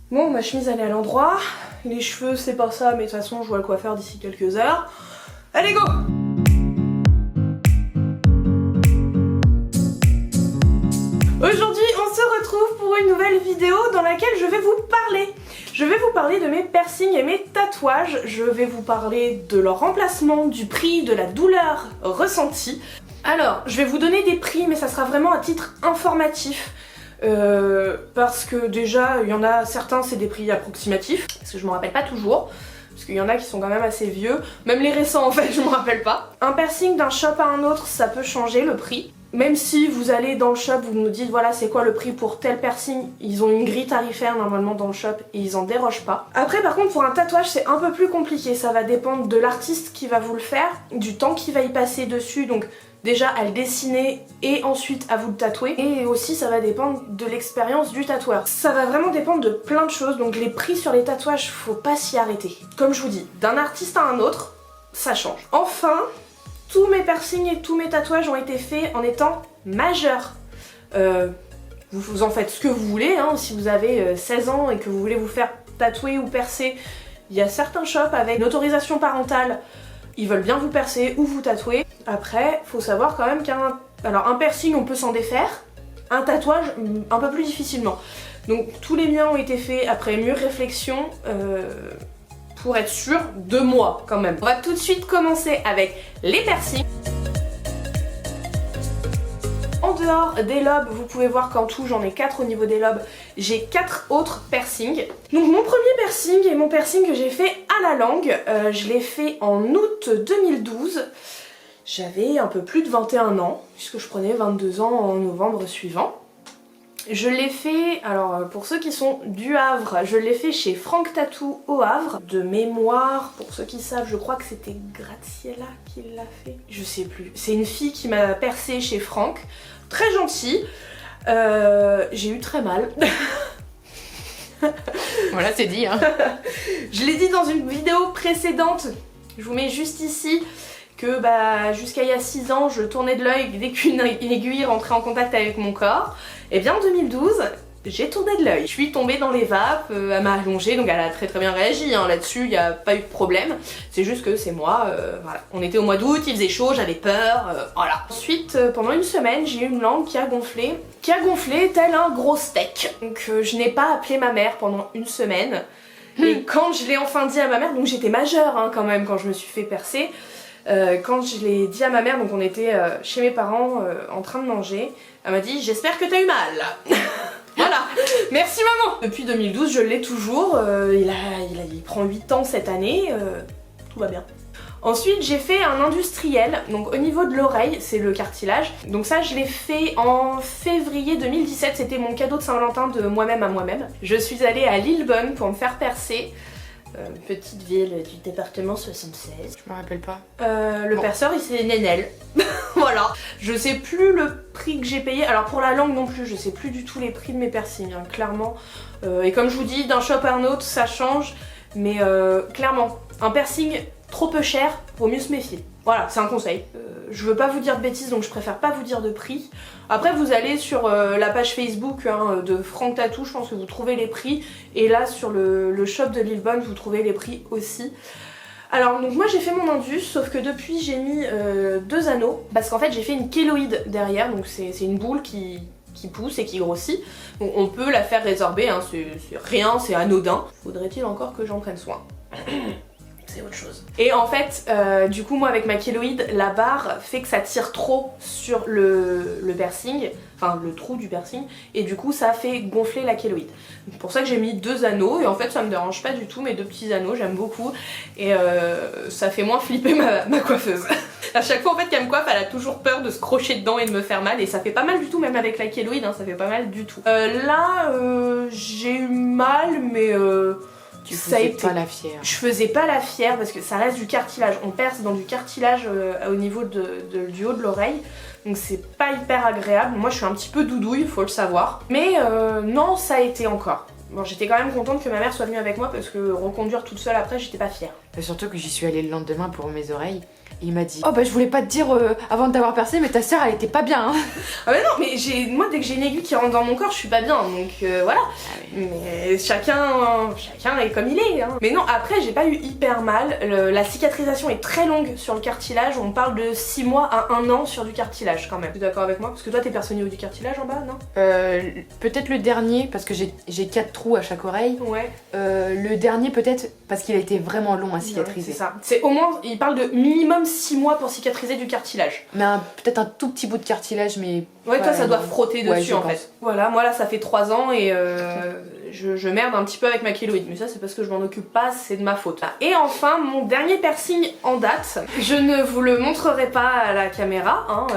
Bon, ma chemise elle est à l'endroit, les cheveux c'est pas ça, mais de toute façon je vois le coiffeur d'ici quelques heures. Allez go! Aujourd'hui on se retrouve pour une nouvelle vidéo dans laquelle je vais vous parler. Je vais vous parler de mes piercings et mes tatouages, je vais vous parler de leur remplacement, du prix, de la douleur ressentie. Alors, je vais vous donner des prix mais ça sera vraiment à titre informatif. Parce que déjà il y en a certains c'est des prix approximatifs parce que je m'en rappelle pas toujours parce qu'il y en a qui sont quand même assez vieux, même les récents en fait je m'en rappelle pas. Un piercing d'un shop à un autre ça peut changer le prix, même si vous allez dans le shop vous nous dites voilà c'est quoi le prix pour tel piercing, ils ont une grille tarifaire normalement dans le shop et ils en dérogent pas. Après par contre pour un tatouage c'est un peu plus compliqué, ça va dépendre de l'artiste qui va vous le faire, du temps qu'il va y passer dessus, donc déjà à le dessiner et ensuite à vous le tatouer, et aussi ça va dépendre de l'expérience du tatoueur. Ça va vraiment dépendre de plein de choses, donc les prix sur les tatouages faut pas s'y arrêter. Comme je vous dis, d'un artiste à un autre, ça change. Enfin, tous mes piercings et tous mes tatouages ont été faits en étant majeurs. Vous en faites ce que vous voulez, hein. Si vous avez 16 ans et que vous voulez vous faire tatouer ou percer, il y a certains shops avec une autorisation parentale, ils veulent bien vous percer ou vous tatouer. Après, faut savoir quand même un piercing on peut s'en défaire, un tatouage un peu plus difficilement. Donc tous les miens ont été faits après mûre réflexion pour être sûr de moi quand même. On va tout de suite commencer avec les piercings. En dehors des lobes, vous pouvez voir qu'en tout j'en ai 4 au niveau des lobes, j'ai 4 autres piercings. Donc mon premier piercing est mon piercing que j'ai fait à la langue, je l'ai fait en août 2012. J'avais un peu plus de 21 ans, puisque je prenais 22 ans en novembre suivant. Je l'ai fait, alors pour ceux qui sont du Havre, je l'ai fait chez Franck Tattoo au Havre. De mémoire, pour ceux qui savent, je crois que c'était Graziella qui l'a fait. Je sais plus. C'est une fille qui m'a percé chez Franck. Très gentille. J'ai eu très mal. Voilà, c'est dit hein. Je l'ai dit dans une vidéo précédente, je vous mets juste ici, que jusqu'à il y a 6 ans je tournais de l'œil dès qu'une aiguille rentrait en contact avec mon corps. Et bien en 2012 j'ai tourné de l'œil. Je suis tombée dans les vapes, elle m'a allongée, donc elle a très bien réagi hein. Là-dessus il n'y a pas eu de problème, c'est juste que c'est moi, voilà. On était au mois d'août, il faisait chaud, j'avais peur, voilà. Ensuite pendant une semaine j'ai eu une langue qui a gonflé tel un gros steak. Donc je n'ai pas appelé ma mère pendant une semaine. Et quand je l'ai enfin dit à ma mère, donc j'étais majeure hein, quand même quand je me suis fait percer, quand je l'ai dit à ma mère, donc on était chez mes parents en train de manger, elle m'a dit j'espère que t'as eu mal. Voilà, merci maman. Depuis 2012 je l'ai toujours, il prend 8 ans cette année, tout va bien. Ensuite j'ai fait un industriel, donc au niveau de l'oreille, c'est le cartilage. Donc ça je l'ai fait en février 2017, c'était mon cadeau de Saint-Valentin de moi-même à moi-même. Je suis allée à Lillebonne pour me faire percer. Petite ville du département 76. Je me rappelle pas. Perceur il c'est Nenel. Voilà. Je sais plus le prix que j'ai payé. Alors pour la langue non plus, je sais plus du tout les prix de mes piercings, hein, clairement. Et comme je vous dis, d'un shop à un autre, ça change. Mais clairement, un piercing trop peu cher, vaut mieux se méfier. Voilà, c'est un conseil. Je veux pas vous dire de bêtises, donc je préfère pas vous dire de prix. Après vous allez sur la page Facebook hein, de Franck Tattoo, je pense que vous trouvez les prix. Et là sur le shop de Lillebonne, vous trouvez les prix aussi. Alors donc moi j'ai fait mon indus, sauf que depuis j'ai mis 2 anneaux. Parce qu'en fait j'ai fait une kéloïde derrière, donc c'est une boule qui pousse et qui grossit. Donc on peut la faire résorber, hein, c'est rien, c'est anodin. Faudrait-il encore que j'en prenne soin. C'est autre chose. Et en fait, du coup moi avec ma kéloïde, la barre fait que ça tire trop sur le piercing, enfin le trou du piercing, et du coup ça fait gonfler la kéloïde. C'est pour ça que j'ai mis 2 anneaux, et en fait ça me dérange pas du tout, mes 2 petits anneaux, j'aime beaucoup, et ça fait moins flipper ma coiffeuse. À chaque fois en fait qu'elle me coiffe, elle a toujours peur de se crocher dedans et de me faire mal, et ça fait pas mal du tout, même avec la kéloïde, hein, ça fait pas mal du tout. Là, j'ai eu mal, mais... Tu faisais pas la fière. Je faisais pas la fière parce que ça reste du cartilage. On perce dans du cartilage au niveau du haut de l'oreille. Donc c'est pas hyper agréable. Moi je suis un petit peu doudouille, faut le savoir. Mais non, ça a été encore. Bon, j'étais quand même contente que ma mère soit venue avec moi parce que reconduire toute seule après, j'étais pas fière. Surtout que j'y suis allée le lendemain pour mes oreilles. Et il m'a dit oh bah je voulais pas te dire avant de t'avoir percé mais ta sœur elle était pas bien hein. Ah mais non mais moi dès que j'ai une aiguille qui rentre dans mon corps je suis pas bien donc voilà. Ah oui. Mais chacun est comme il est hein. Mais non après j'ai pas eu hyper mal, la cicatrisation est très longue sur le cartilage, on parle de 6 mois à 1 an sur du cartilage quand même. Tu es d'accord avec moi? Parce que toi t'es percé au niveau du cartilage en bas non? Peut-être le dernier parce que j'ai 4 trous à chaque oreille. Ouais. Le dernier peut-être parce qu'il a été vraiment long à cicatriser. C'est ça. C'est au moins, il parle de minimum 6 mois pour cicatriser du cartilage. Mais peut-être un tout petit bout de cartilage, mais... Ouais, toi ça doit frotter dessus en pense. fait. Voilà, moi là ça fait 3 ans et je merde un petit peu avec ma kéloïde. Mais ça c'est parce que je m'en occupe pas, c'est de ma faute. Et enfin, mon dernier piercing en date. Je ne vous le montrerai pas à la caméra. Hein,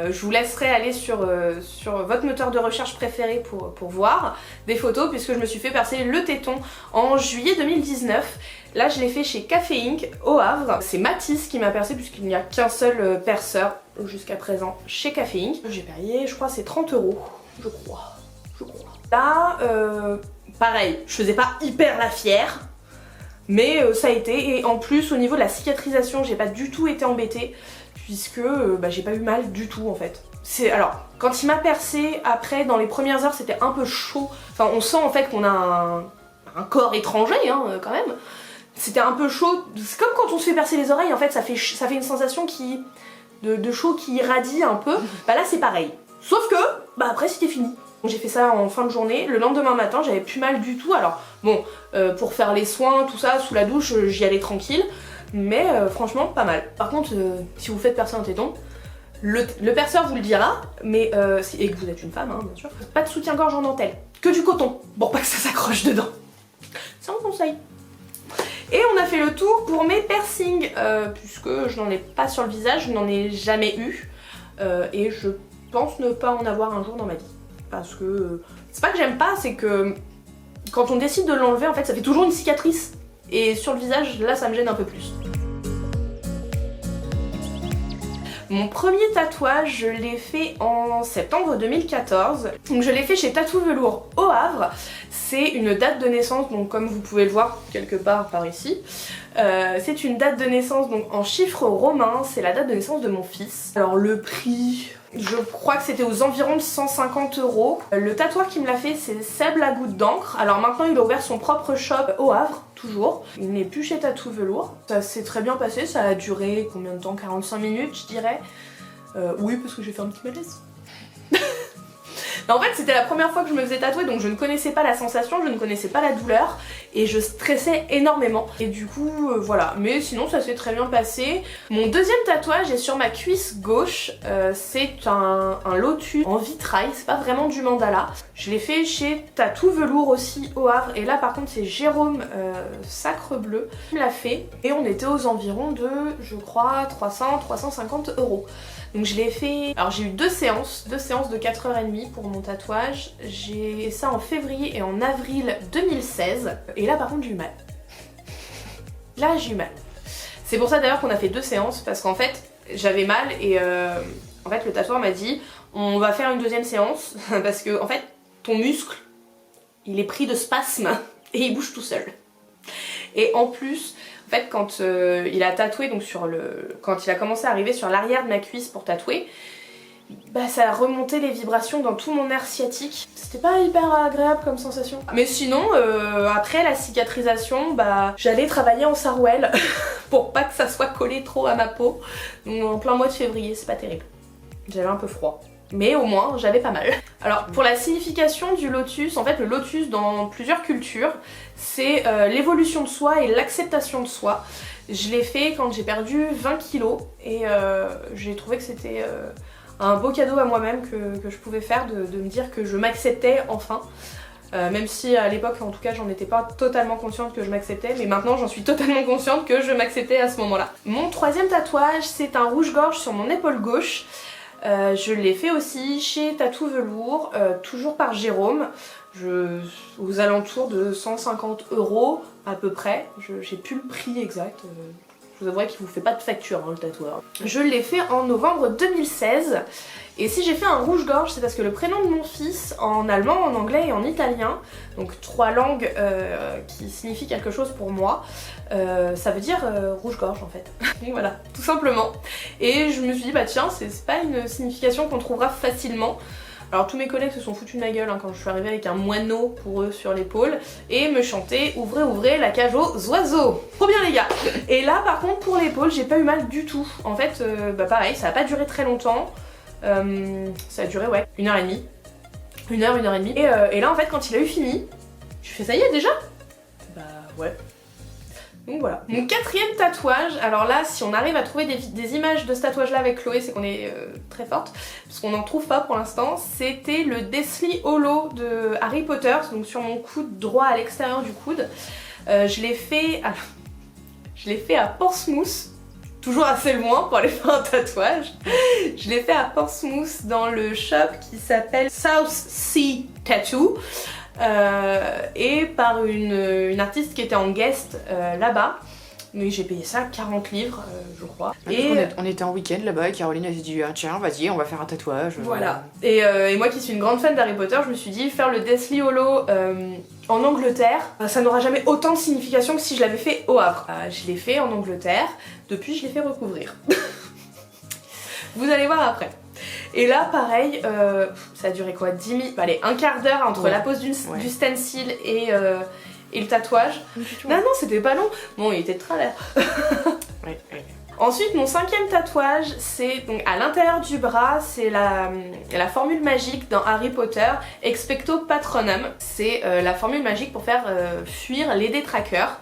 je vous laisserai aller sur votre moteur de recherche préféré pour voir des photos puisque je me suis fait percer le téton en juillet 2019. Là je l'ai fait chez Café Inc au Havre. C'est Mathis qui m'a percé puisqu'il n'y a qu'un seul perceur jusqu'à présent chez Café Inc. J'ai payé je crois c'est 30 €, je crois. Là pareil, je faisais pas hyper la fière mais ça a été, et en plus au niveau de la cicatrisation j'ai pas du tout été embêtée puisque j'ai pas eu mal du tout en fait. Alors, quand il m'a percé, après dans les premières heures c'était un peu chaud, enfin on sent en fait qu'on a un corps étranger hein, quand même. C'était un peu chaud, c'est comme quand on se fait percer les oreilles en fait, ça fait une sensation de chaud qui irradie un peu. Bah là c'est pareil, sauf que après c'était fini. J'ai fait ça en fin de journée, le lendemain matin j'avais plus mal du tout. Alors bon, pour faire les soins, tout ça, sous la douche, j'y allais tranquille, mais franchement pas mal. Par contre, si vous faites percer un téton, le perceur vous le dira, mais et que vous êtes une femme hein, bien sûr, pas de soutien-gorge en dentelle, que du coton, pour pas que ça s'accroche dedans. C'est un conseil. Et on a fait le tour pour mes piercings, puisque je n'en ai pas sur le visage, je n'en ai jamais eu, et je pense ne pas en avoir un jour dans ma vie. Parce que, c'est pas que j'aime pas, c'est que quand on décide de l'enlever, en fait ça fait toujours une cicatrice, et sur le visage, là ça me gêne un peu plus. Mon premier tatouage, je l'ai fait en septembre 2014. Donc je l'ai fait chez Tatou Velours au Havre. C'est une date de naissance, donc comme vous pouvez le voir quelque part par ici. C'est une date de naissance donc en chiffres romains, c'est la date de naissance de mon fils. Alors le prix, je crois que c'était aux environs de 150 €. Le tatoueur qui me l'a fait c'est Seb la Goutte d'encre. Alors maintenant il a ouvert son propre shop au Havre, toujours. Il n'est plus chez Tatou Velours. Ça s'est très bien passé, ça a duré combien de temps? 45 minutes je dirais. Oui parce que j'ai fait un petit malaise. En fait c'était la première fois que je me faisais tatouer donc je ne connaissais pas la sensation, je ne connaissais pas la douleur et je stressais énormément. Et du coup voilà, mais sinon ça s'est très bien passé. Mon deuxième tatouage est sur ma cuisse gauche, c'est un lotus en vitrail, c'est pas vraiment du mandala. Je l'ai fait chez Tatou Velours aussi au Havre et là par contre c'est Jérôme Sacrebleu qui me l'a fait et on était aux environs de je crois 300-350 €. Donc je l'ai fait, alors j'ai eu deux séances de 4h30 pour mon tatouage. J'ai ça en février et en avril 2016. Et là par contre j'ai eu mal. Là j'ai eu mal. C'est pour ça d'ailleurs qu'on a fait 2 séances parce qu'en fait j'avais mal et en fait le tatoueur m'a dit on va faire une deuxième séance parce que en fait ton muscle il est pris de spasmes et il bouge tout seul. Et en plus, en fait, quand il a tatoué, donc quand il a commencé à arriver sur l'arrière de ma cuisse pour tatouer, ça a remonté les vibrations dans tout mon nerf sciatique. C'était pas hyper agréable comme sensation. Mais sinon, après la cicatrisation, j'allais travailler en sarouel pour pas que ça soit collé trop à ma peau. Donc en plein mois de février, c'est pas terrible. J'avais un peu froid. Mais au moins, j'avais pas mal. Alors, pour la signification du lotus, en fait, le lotus, dans plusieurs cultures, c'est l'évolution de soi et l'acceptation de soi. Je l'ai fait quand j'ai perdu 20 kilos et j'ai trouvé que c'était un beau cadeau à moi-même que je pouvais faire de me dire que je m'acceptais enfin. Même si à l'époque, en tout cas, j'en étais pas totalement consciente que je m'acceptais, mais maintenant j'en suis totalement consciente que je m'acceptais à ce moment-là. Mon troisième tatouage, c'est un rouge-gorge sur mon épaule gauche. Je l'ai fait aussi chez Tatou Velours, toujours par Jérôme, aux alentours de 150 € à peu près, j'ai plus le prix exact, Je vous avouerai qu'il vous fait pas de facture hein, le tatoueur. Je l'ai fait en novembre 2016. Et si j'ai fait un rouge-gorge, c'est parce que le prénom de mon fils, en allemand, en anglais et en italien, donc 3 langues qui signifient quelque chose pour moi, ça veut dire rouge-gorge en fait. Donc voilà, tout simplement. Et je me suis dit, bah tiens, c'est pas une signification qu'on trouvera facilement. Alors tous mes collègues se sont foutus de ma gueule hein, quand je suis arrivée avec un moineau pour eux sur l'épaule et me chantaient ouvrez ouvrez la cage aux oiseaux. Trop bien les gars. Et là par contre pour l'épaule j'ai pas eu mal du tout. En fait bah pareil ça a pas duré très longtemps. Ça a duré ouais 1h30. 1h30. Et là en fait quand il a eu fini, je fais ça y est déjà? Bah ouais. Donc voilà. Mon 4e tatouage, alors là si on arrive à trouver des images de ce tatouage là avec Chloé c'est qu'on est très forte, parce qu'on n'en trouve pas pour l'instant, c'était le Deathly Hallow de Harry Potter, donc sur mon coude droit à l'extérieur du coude. Je l'ai fait à Portsmouth, toujours assez loin pour aller faire un tatouage. Je l'ai fait à Portsmouth dans le shop qui s'appelle South Sea Tattoo. Et par une artiste qui était en guest là-bas. Mais j'ai payé ça 40 livres, je crois. Et on était en week-end là-bas et Caroline a dit ah, tiens vas-y on va faire un tatouage. Voilà. Et moi qui suis une grande fan d'Harry Potter, je me suis dit faire le Deathly Hallow en Angleterre, ça n'aura jamais autant de signification que si je l'avais fait au Havre. Je l'ai fait en Angleterre, depuis je l'ai fait recouvrir. Vous allez voir après. Et là pareil, ça a duré quoi 10 minutes, allez un quart d'heure entre la pose du stencil et le tatouage. Non c'était pas long, bon il était de travers. Ouais. Ensuite mon 5e tatouage c'est donc à l'intérieur du bras, c'est la formule magique dans Harry Potter, Expecto Patronum. C'est la formule magique pour faire fuir les détraqueurs.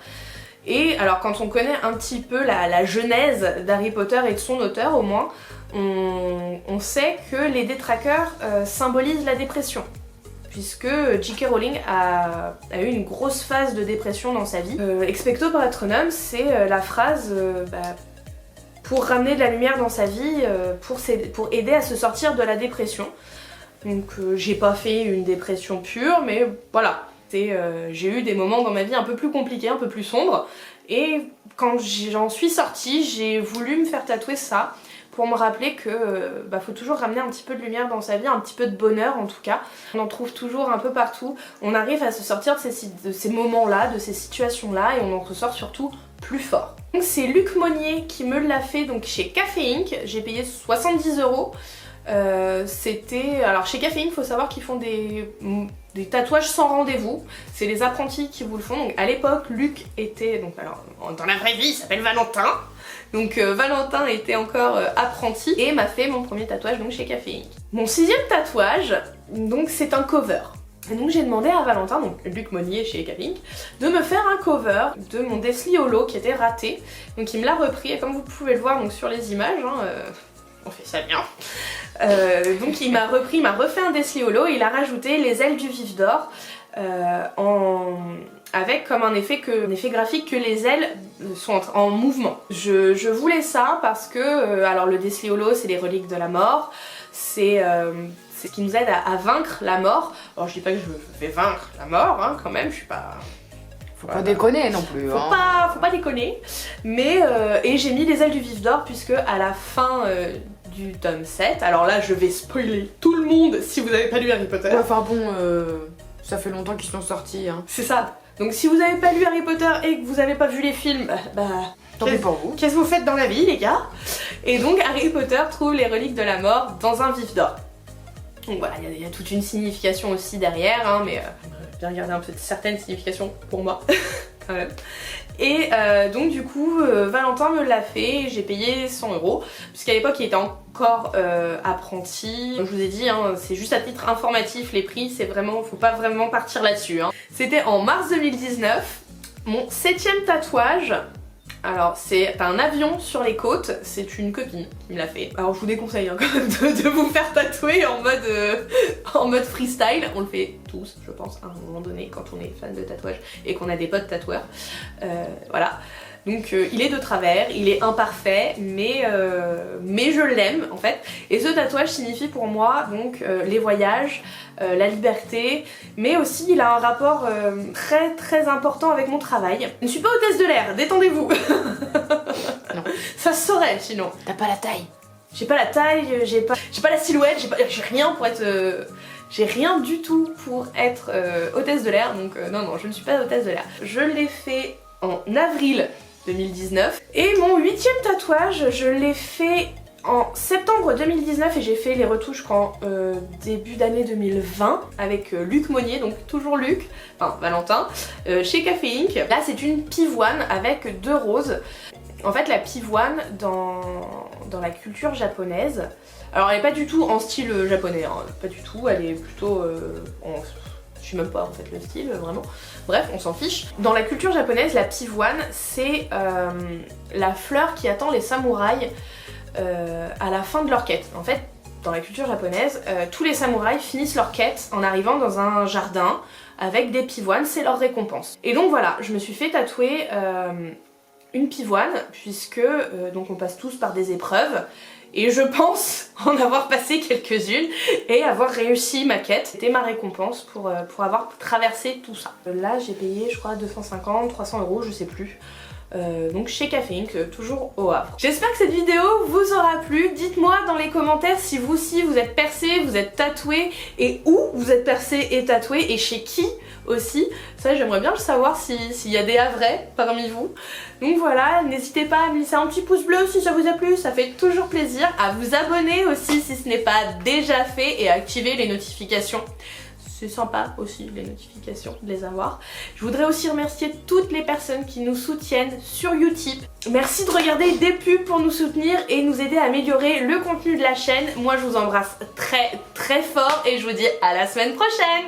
Et alors quand on connaît un petit peu la genèse d'Harry Potter et de son auteur au moins, on sait que les détraqueurs symbolisent la dépression. Puisque J.K. Rowling a eu une grosse phase de dépression dans sa vie. Expecto Patronum, c'est la phrase pour ramener de la lumière dans sa vie, pour aider à se sortir de la dépression. Donc j'ai pas fait une dépression pure, mais voilà. J'ai eu des moments dans ma vie un peu plus compliqués, un peu plus sombres. Et quand j'en suis sortie, j'ai voulu me faire tatouer ça. Pour me rappeler que faut toujours ramener un petit peu de lumière dans sa vie, un petit peu de bonheur en tout cas. On en trouve toujours un peu partout. On arrive à se sortir de ces moments-là, de ces situations-là, et on en ressort surtout plus fort. Donc c'est Luc Monnier qui me l'a fait donc chez Café Inc. J'ai payé 70 €. Alors chez Café Inc, faut savoir qu'ils font des tatouages sans rendez-vous. C'est les apprentis qui vous le font. Donc à l'époque, Luc était alors dans la vraie vie, il s'appelle Valentin. Donc Valentin était encore apprenti et m'a fait mon premier tatouage donc chez Café Inc. Mon 6e tatouage, donc c'est un cover. Et donc j'ai demandé à Valentin, donc Luc Monnier chez Café Inc, de me faire un cover de mon Deathly Hallow qui était raté. Donc il me l'a repris et comme vous pouvez le voir donc, sur les images, on fait ça bien. Donc il m'a refait un Deathly Hallow et il a rajouté les ailes du vif d'or avec comme un effet graphique que les ailes sont en mouvement. Je voulais ça parce que alors le Deathly Hallow c'est les reliques de la mort, c'est ce qui nous aide à vaincre la mort. Alors je dis pas que je vais vaincre la mort hein, quand même, je suis pas... Faut pas déconner non plus. Faut pas déconner. Mais et j'ai mis les ailes du vif d'or puisque à la fin du tome 7, alors là je vais spoiler tout le monde si vous avez pas lu Harry Potter. Ouais, enfin bon, ça fait longtemps qu'ils sont sortis. Hein. C'est ça. Donc si vous avez pas lu Harry Potter et que vous avez pas vu les films, tant pis pour vous. Qu'est-ce que vous faites dans la vie les gars? Et donc Harry Potter trouve les reliques de la mort dans un vif d'or. Donc voilà, il y a toute une signification aussi derrière, hein, mais bien regarder un peu certaines significations pour moi, quand même. Et donc du coup, Valentin me l'a fait, j'ai payé 100 €, puisqu'à l'époque il était encore apprenti. Donc je vous ai dit, hein, c'est juste à titre informatif, les prix, c'est vraiment, faut pas vraiment partir là-dessus. Hein. C'était en mars 2019, mon 7e tatouage. Alors c'est un avion sur les côtes, c'est une copine qui me l'a fait. Alors je vous déconseille hein, quand même de vous faire tatouer en mode freestyle. On le fait tous je pense à un moment donné quand on est fan de tatouage et qu'on a des potes tatoueurs. Voilà. Donc il est de travers, il est imparfait, mais je l'aime en fait. Et ce tatouage signifie pour moi donc les voyages, la liberté, mais aussi il a un rapport très très important avec mon travail. Je ne suis pas hôtesse de l'air, détendez-vous. Ça se saurait sinon. T'as pas la taille. J'ai pas la taille, j'ai pas la silhouette, j'ai rien pour être... j'ai rien du tout pour être hôtesse de l'air, donc non, je ne suis pas hôtesse de l'air. Je l'ai fait en avril 2019. Et mon 8e tatouage, je l'ai fait en septembre 2019 et j'ai fait les retouches qu'en début d'année 2020 avec Luc Monnier, donc toujours Luc, enfin Valentin, chez Café Inc. Là c'est une pivoine avec 2 roses. En fait la pivoine dans la culture japonaise, alors elle est pas du tout en style japonais, hein, pas du tout, elle est plutôt je sais même pas en fait le style vraiment, bref on s'en fiche. Dans la culture japonaise la pivoine c'est la fleur qui attend les samouraïs à la fin de leur quête. En fait dans la culture japonaise tous les samouraïs finissent leur quête en arrivant dans un jardin avec des pivoines, c'est leur récompense. Et donc voilà, je me suis fait tatouer une pivoine puisque donc on passe tous par des épreuves et je pense en avoir passé quelques-unes et avoir réussi ma quête. C'était ma récompense pour avoir traversé tout ça. Là j'ai payé je crois 250, 300 €, je sais plus. Donc chez Café Inc, toujours au Havre. J'espère que cette vidéo vous aura plu. Dites-moi dans les commentaires si vous aussi vous êtes percé, vous êtes tatoué et où vous êtes percé et tatoué et chez qui aussi. Ça j'aimerais bien le savoir s'il y a des Havrais parmi vous. Donc voilà, n'hésitez pas à me laisser un petit pouce bleu si ça vous a plu, ça fait toujours plaisir. À vous abonner aussi si ce n'est pas déjà fait et à activer les notifications. C'est sympa aussi les notifications de les avoir. Je voudrais aussi remercier toutes les personnes qui nous soutiennent sur Utip. Merci de regarder des pubs pour nous soutenir et nous aider à améliorer le contenu de la chaîne. Moi je vous embrasse très fort et je vous dis à la semaine prochaine.